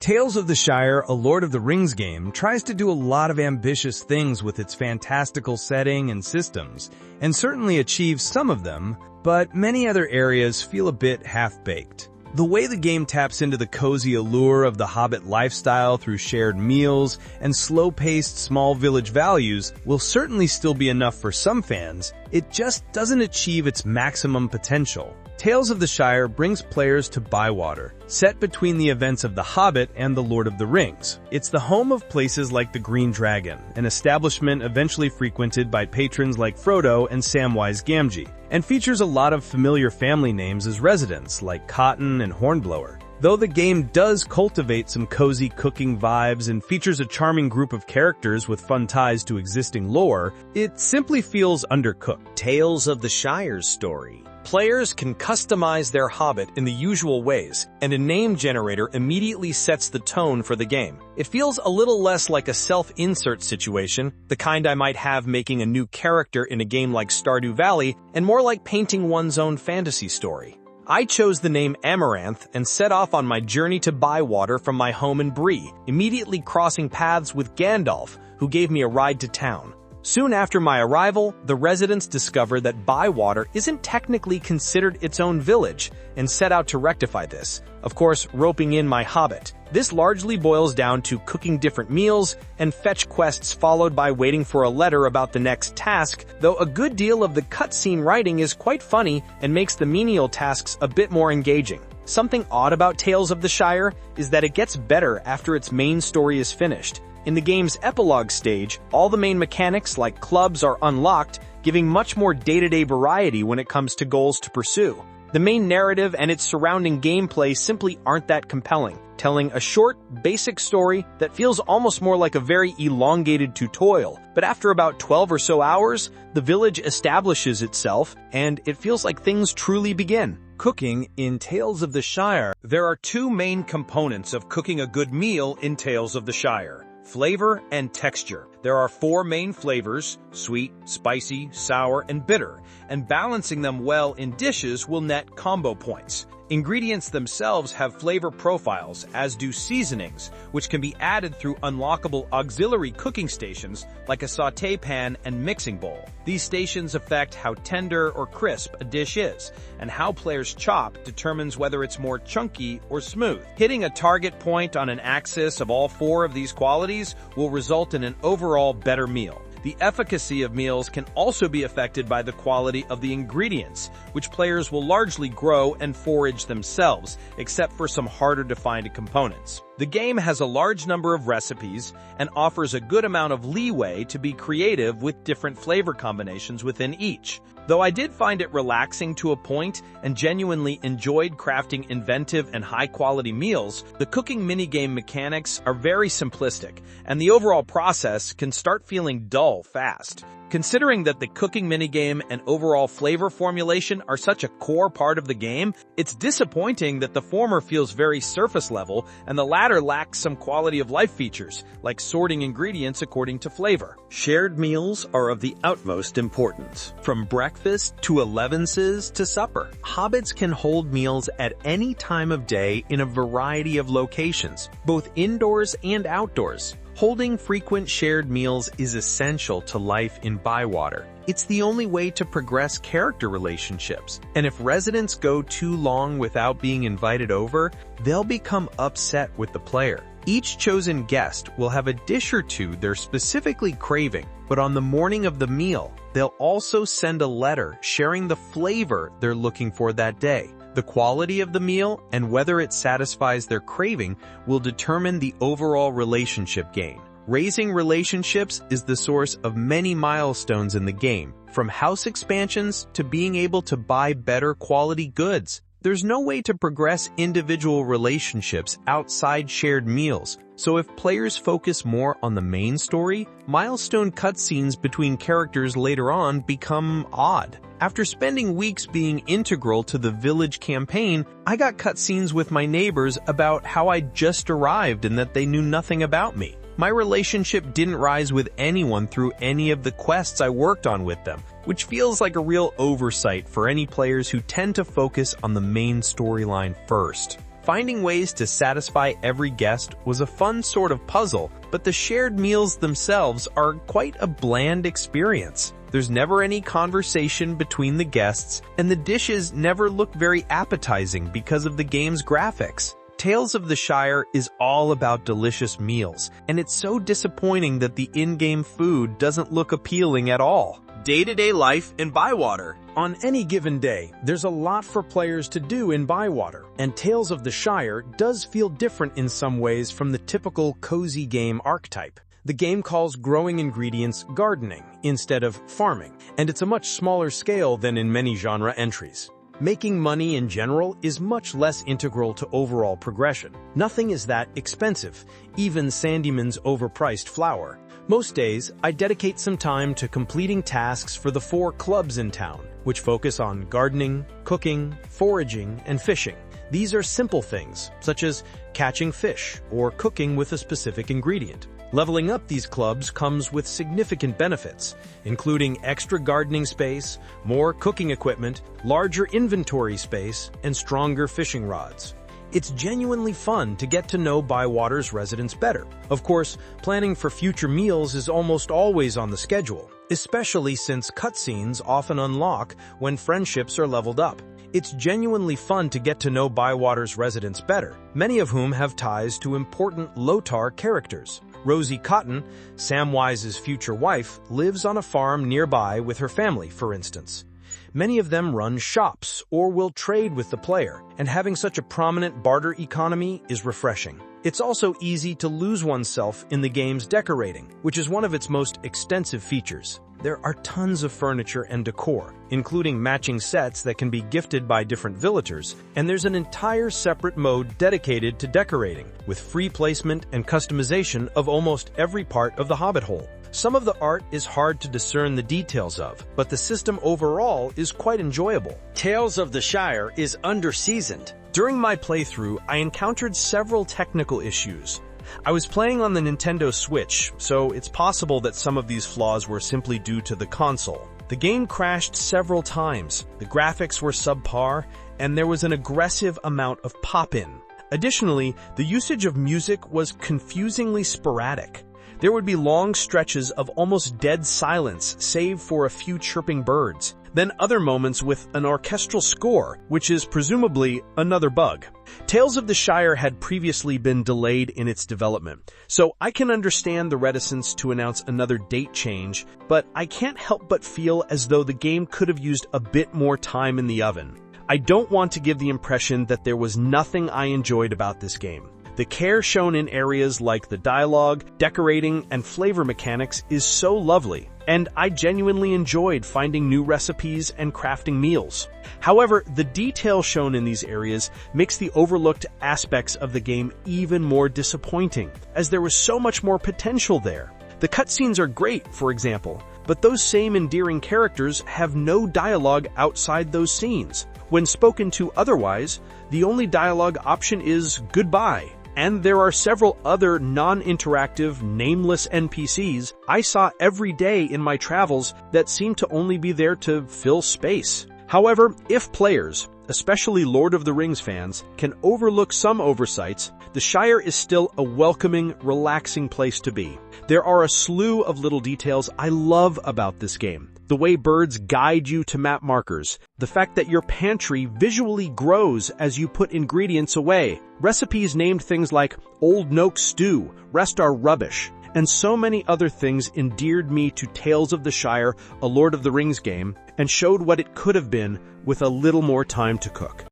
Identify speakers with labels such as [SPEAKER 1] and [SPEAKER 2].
[SPEAKER 1] Tales of the Shire, a Lord of the Rings game, tries to do a lot of ambitious things with its fantastical setting and systems, and certainly achieves some of them, but many other areas feel a bit half-baked. The way the game taps into the cozy allure of the Hobbit lifestyle through shared meals and slow-paced small village values will certainly still be enough for some fans. It just doesn't achieve its maximum potential. Tales of the Shire brings players to Bywater, set between the events of The Hobbit and The Lord of the Rings. It's the home of places like the Green Dragon, an establishment eventually frequented by patrons like Frodo and Samwise Gamgee, and features a lot of familiar family names as residents, like Cotton and Hornblower. Though the game does cultivate some cozy cooking vibes and features a charming group of characters with fun ties to existing lore, it simply feels undercooked.
[SPEAKER 2] Tales of the Shire's story. Players can customize their Hobbit in the usual ways, and a name generator immediately sets the tone for the game. It feels a little less like a self-insert situation, the kind I might have making a new character in a game like Stardew Valley, and more like painting one's own fantasy story. I chose the name Amaranth and set off on my journey to Bywater from my home in Bree, immediately crossing paths with Gandalf, who gave me a ride to town. Soon after my arrival, the residents discover that Bywater isn't technically considered its own village, and set out to rectify this, of course roping in my Hobbit. This largely boils down to cooking different meals and fetch quests followed by waiting for a letter about the next task, though a good deal of the cutscene writing is quite funny and makes the menial tasks a bit more engaging. Something odd about Tales of the Shire is that it gets better after its main story is finished. In the game's epilogue stage, all the main mechanics like clubs are unlocked, giving much more day-to-day variety when it comes to goals to pursue. The main narrative and its surrounding gameplay simply aren't that compelling, telling a short, basic story that feels almost more like a very elongated tutorial. But after about 12 or so hours, the village establishes itself, and it feels like things truly begin.
[SPEAKER 1] Cooking in Tales of the Shire.
[SPEAKER 3] There are two main components of cooking a good meal in Tales of the Shire: flavor and texture. There are 4 main flavors: sweet, spicy, sour, and bitter, and balancing them well in dishes will net combo points. Ingredients themselves have flavor profiles, as do seasonings, which can be added through unlockable auxiliary cooking stations like a sauté pan and mixing bowl. These stations affect how tender or crisp a dish is, and how players chop determines whether it's more chunky or smooth. Hitting a target point on an axis of all 4 of these qualities will result in an overall better meal. The efficacy of meals can also be affected by the quality of the ingredients, which players will largely grow and forage themselves, except for some harder-to-find components. The game has a large number of recipes and offers a good amount of leeway to be creative with different flavor combinations within each. Though I did find it relaxing to a point and genuinely enjoyed crafting inventive and high-quality meals, the cooking minigame mechanics are very simplistic, and the overall process can start feeling dull fast. Considering that the cooking minigame and overall flavor formulation are such a core part of the game, it's disappointing that the former feels very surface level and the latter lacks some quality of life features, like sorting ingredients according to flavor.
[SPEAKER 2] Shared meals are of the utmost importance. From breakfast to elevenses to supper, hobbits can hold meals at any time of day in a variety of locations, both indoors and outdoors. Holding frequent shared meals is essential to life in Bywater. It's the only way to progress character relationships, and if residents go too long without being invited over, they'll become upset with the player. Each chosen guest will have a dish or two they're specifically craving, but on the morning of the meal, they'll also send a letter sharing the flavor they're looking for that day. The quality of the meal and whether it satisfies their craving will determine the overall relationship gain. Raising relationships is the source of many milestones in the game, from house expansions to being able to buy better quality goods. There's no way to progress individual relationships outside shared meals, so if players focus more on the main story, milestone cutscenes between characters later on become odd. After spending weeks being integral to the village campaign, I got cutscenes with my neighbors about how I just arrived and that they knew nothing about me. My relationship didn't rise with anyone through any of the quests I worked on with them, which feels like a real oversight for any players who tend to focus on the main storyline first. Finding ways to satisfy every guest was a fun sort of puzzle, but the shared meals themselves are quite a bland experience. There's never any conversation between the guests, and the dishes never look very appetizing because of the game's graphics. Tales of the Shire is all about delicious meals, and it's so disappointing that the in-game food doesn't look appealing at all.
[SPEAKER 3] Day-to-day life in Bywater.
[SPEAKER 1] On any given day, there's a lot for players to do in Bywater, and Tales of the Shire does feel different in some ways from the typical cozy game archetype. The game calls growing ingredients gardening instead of farming, and it's a much smaller scale than in many genre entries. Making money in general is much less integral to overall progression. Nothing is that expensive, even Sandyman's overpriced flour. Most days, I dedicate some time to completing tasks for the 4 clubs in town, which focus on gardening, cooking, foraging, and fishing. These are simple things, such as catching fish or cooking with a specific ingredient. Leveling up these clubs comes with significant benefits, including extra gardening space, more cooking equipment, larger inventory space, and stronger fishing rods. It's genuinely fun to get to know Bywater's residents better. Of course, planning for future meals is almost always on the schedule, especially since cutscenes often unlock when friendships are leveled up. It's genuinely fun to get to know Bywater's residents better, many of whom have ties to important LotR characters. Rosie Cotton, Samwise's future wife, lives on a farm nearby with her family, for instance. Many of them run shops or will trade with the player, and having such a prominent barter economy is refreshing. It's also easy to lose oneself in the game's decorating, which is one of its most extensive features. There are tons of furniture and decor, including matching sets that can be gifted by different villagers, and there's an entire separate mode dedicated to decorating, with free placement and customization of almost every part of the Hobbit hole. Some of the art is hard to discern the details of, but the system overall is quite enjoyable.
[SPEAKER 3] Tales of the Shire is under-seasoned.
[SPEAKER 1] During my playthrough, I encountered several technical issues. I was playing on the Nintendo Switch, so it's possible that some of these flaws were simply due to the console. The game crashed several times, the graphics were subpar, and there was an aggressive amount of pop-in. Additionally, the usage of music was confusingly sporadic. There would be long stretches of almost dead silence, save for a few chirping birds. Then other moments with an orchestral score, which is presumably another bug. Tales of the Shire had previously been delayed in its development, so I can understand the reticence to announce another date change, but I can't help but feel as though the game could have used a bit more time in the oven. I don't want to give the impression that there was nothing I enjoyed about this game. The care shown in areas like the dialogue, decorating, and flavor mechanics is so lovely, and I genuinely enjoyed finding new recipes and crafting meals. However, the detail shown in these areas makes the overlooked aspects of the game even more disappointing, as there was so much more potential there. The cutscenes are great, for example, but those same endearing characters have no dialogue outside those scenes. When spoken to otherwise, the only dialogue option is goodbye. And there are several other non-interactive, nameless NPCs I saw every day in my travels that seem to only be there to fill space. However, if players, especially Lord of the Rings fans, can overlook some oversights, the Shire is still a welcoming, relaxing place to be. There are a slew of little details I love about this game. The way birds guide you to map markers, the fact that your pantry visually grows as you put ingredients away, recipes named things like Old Noak Stew, Rest Our Rubbish, and so many other things endeared me to Tales of the Shire, a Lord of the Rings game, and showed what it could have been with a little more time to cook.